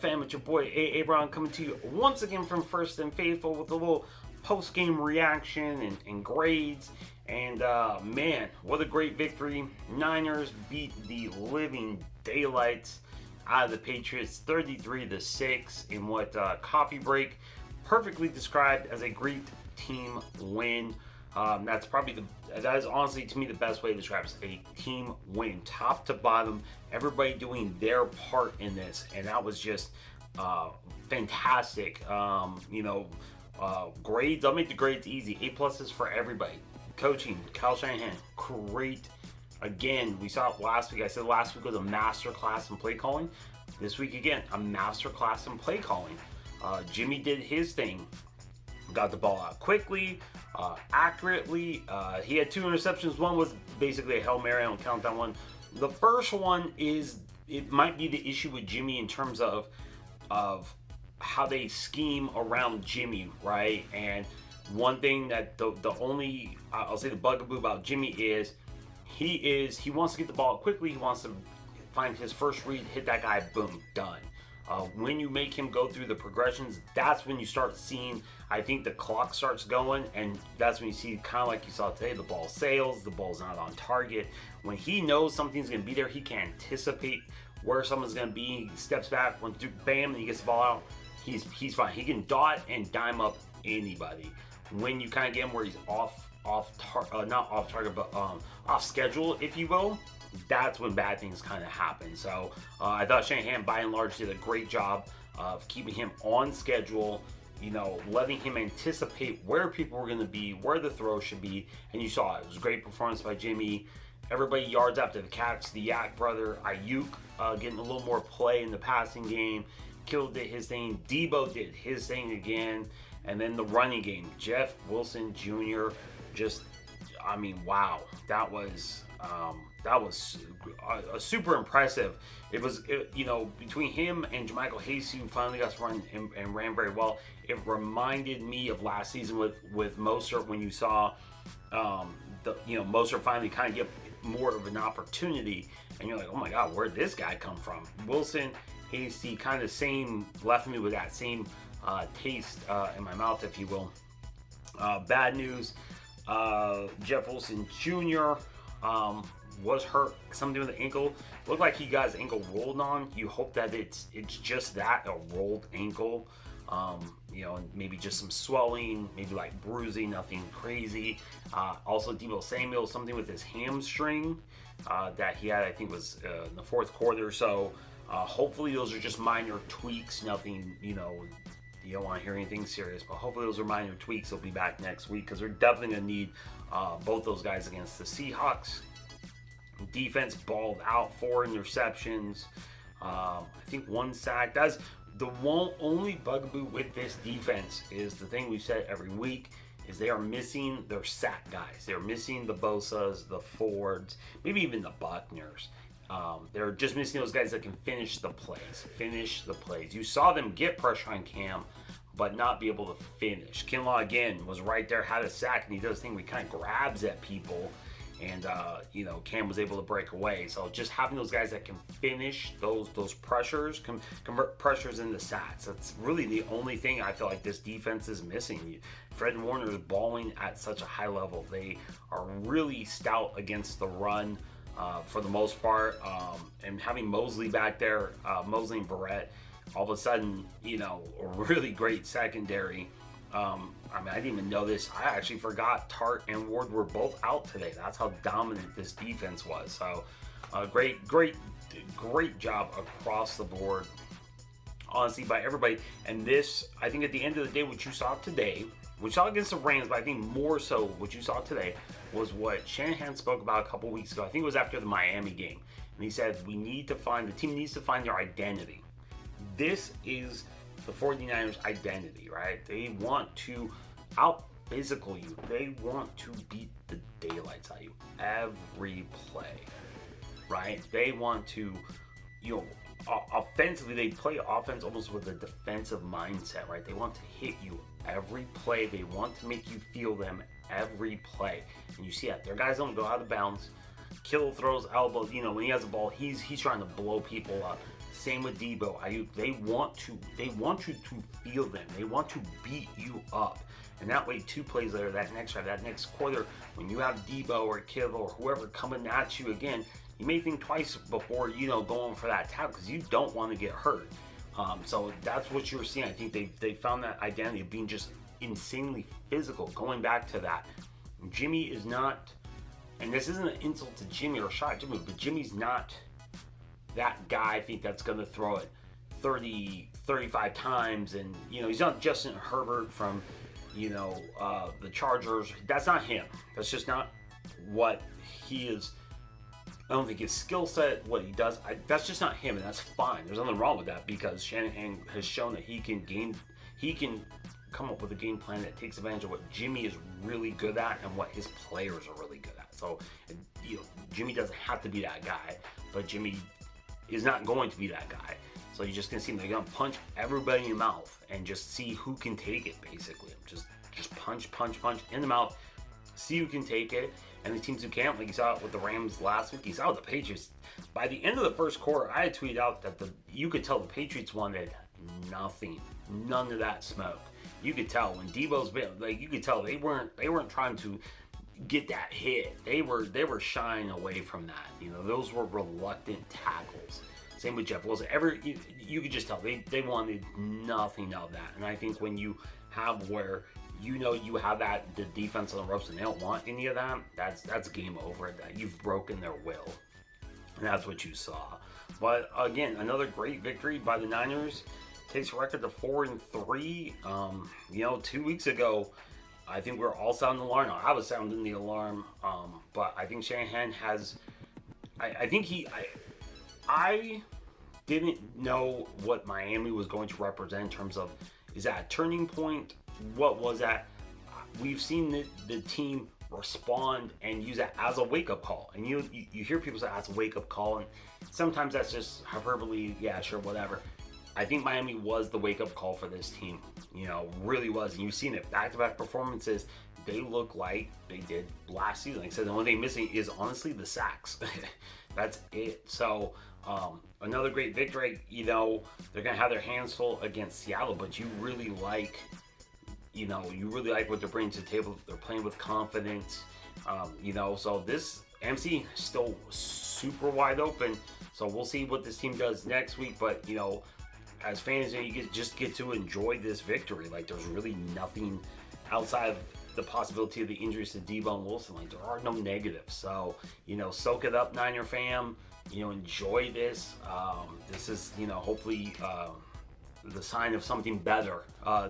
fam? It's your boy A. Brown coming to you once again from First and Faithful with a little post-game reaction and grades. And man, what a great victory. Niners beat the living daylights out of the Patriots 33-6 in what Coffee Break perfectly described as a great team win. That is honestly to me the best way to describe it. A team win, top to bottom, everybody doing their part in this, and that was just fantastic. Grades, I'll make the grades easy. A+ for everybody. Coaching, Kyle Shanahan, great. Again, we saw it last week. I said last week was a master class in play calling. This week again, a master class in play calling. Jimmy did his thing. Got the ball out quickly, accurately. He had 2 interceptions. One was basically a Hail Mary. I don't count that one. The first one it might be the issue with Jimmy in terms of how they scheme around Jimmy, right? And one thing that I'll say the bugaboo about Jimmy is he wants to get the ball out quickly. He wants to find his first read, hit that guy, boom, done. When you make him go through the progressions, that's when you start seeing, I think the clock starts going, and that's when you see, kind of like you saw today, the ball sails, the ball's not on target. When he knows something's going to be there, he can anticipate where someone's going to be. He steps back, bam, and he gets the ball out. He's fine. He can dot and dime up anybody. When you kind of get him where he's off schedule, if you will, that's when bad things kind of happen. So I thought Shanahan, by and large, did a great job of keeping him on schedule, letting him anticipate where people were going to be, where the throw should be, and you saw it. It was a great performance by Jimmy. Everybody yards after the catch. The Yak brother, Ayuk, getting a little more play in the passing game. Kittle did his thing. Debo did his thing again. And then the running game, Jeff Wilson Jr. Wow, that was super impressive. It was, between him and JaMycal Hasty, who finally got to run and ran very well. It reminded me of last season with Mostert, when you saw Mostert finally kind of get more of an opportunity, and you're like, oh my God, where'd this guy come from? Wilson, Hasty, kind of same, left me with that same taste in my mouth, if you will. Bad news, Jeff Wilson Jr. Was hurt, something with the ankle. Looked like he got his ankle rolled on. You hope that it's just that, a rolled ankle. And maybe just some swelling, maybe like bruising, nothing crazy. Also, Deebo Samuel, something with his hamstring that he had, I think was in the fourth quarter. So hopefully those are just minor tweaks, nothing, you don't want to hear anything serious, but hopefully those are minor tweaks. They'll be back next week because we're definitely going to need both those guys against the Seahawks. Defense balled out, 4 interceptions. I think 1 sack. That's the only bugaboo with this defense, is the thing we've said every week, is they are missing their sack guys. They're missing the Bosas, the Fords, maybe even the Buckners. They're just missing those guys that can finish the plays. You saw them get pressure on Cam, but not be able to finish. Kinlaw, again, was right there, had a sack, and he does this thing where he kind of grabs at people, and Cam was able to break away. So just having those guys that can finish those pressures, convert pressures into sacks. That's really the only thing I feel like this defense is missing. Fred and Warner is balling at such a high level. They are really stout against the run for the most part. And having Mosley back there, Mosley and Barrett, all of a sudden, a really great secondary. I didn't even know this. I actually forgot Tart and Ward were both out today. That's how dominant this defense was. So, great job across the board, honestly, by everybody. And this, I think at the end of the day, what you saw today, which saw against the Rams, but I think more so what you saw today was what Shanahan spoke about a couple weeks ago. I think it was after the Miami game. And he said, the team needs to find their identity. This is the 49ers' identity, right? They want to out-physical you. They want to beat the daylights out of you every play, right? They want to, offensively, they play offense almost with a defensive mindset, right? They want to hit you every play. They want to make you feel them every play. And you see that. Their guys don't go out of bounds. Kittle throws elbows. When he has the ball, he's trying to blow people up. Same with Debo, Ayuk. They want you to feel them. They want to beat you up. And that way, 2 plays later, that next drive, that next quarter, when you have Debo or Kittle or whoever coming at you again, you may think twice before, going for that tackle because you don't want to get hurt. So that's what you're seeing. I think they found that identity of being just insanely physical. Going back to that, Jimmy is not, and this isn't an insult to Jimmy or a shot at Jimmy, but Jimmy's not that guy, I think, that's going to throw it 30, 35 times. And, he's not Justin Herbert from, the Chargers. That's not him. That's just not what he is. I don't think his skill set, what he does, that's just not him, and that's fine. There's nothing wrong with that because Shanahan has shown that he can come up with a game plan that takes advantage of what Jimmy is really good at and what his players are really good at. So, Jimmy doesn't have to be that guy, but Jimmy is not going to be that guy. So you're just gonna see him. They're gonna punch everybody in the mouth and just see who can take it. Basically, just punch in the mouth, see who can take it. And the teams who can't, like you saw it with the Rams last week, you saw with the Patriots. By the end of the first quarter, I had tweeted out that you could tell the Patriots wanted nothing, none of that smoke. You could tell when Debo's been, you could tell they weren't trying to get that hit. They were shying away from that. Those were reluctant tackles. Same with Jeff Wilson. You could just tell they wanted nothing of that. And I think when you have where you have the defense on the ropes and they don't want any of that, that's game over. That you've broken their will. And that's what you saw. But again, another great victory by the Niners. Takes a record to 4-3. 2 weeks ago, I think we're all sounding the alarm. I was sounding the alarm. But I think Shanahan has. I didn't know what Miami was going to represent in terms of, is that a turning point? What was that? We've seen the team respond and use that as a wake-up call. And you hear people say that's a wake-up call, and sometimes that's just hyperbole. Yeah, sure, whatever. I think Miami was the wake-up call for this team. Really was. And you've seen it. Back-to-back performances. They look like they did last season. Like I said, the only thing missing is honestly the sacks. That's it. So another great victory. They're going to have their hands full against Seattle, but you really like what they're bringing to the table. They're playing with confidence. So this MC is still super wide open. So we'll see what this team does next week. But, as fans, you just get to enjoy this victory. Like, there's really nothing outside of the possibility of the injuries to Debo and Wilson. Like, there are no negatives. So, soak it up, Niner fam. Enjoy this. This is, hopefully the sign of something better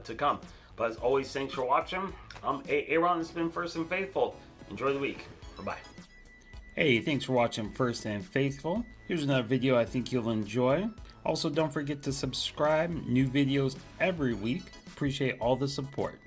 to come. But as always, thanks for watching. I'm Aaron. It's been First and Faithful. Enjoy the week. Bye-bye. Hey, thanks for watching First and Faithful. Here's another video I think you'll enjoy. Also, don't forget to subscribe. New videos every week. Appreciate all the support.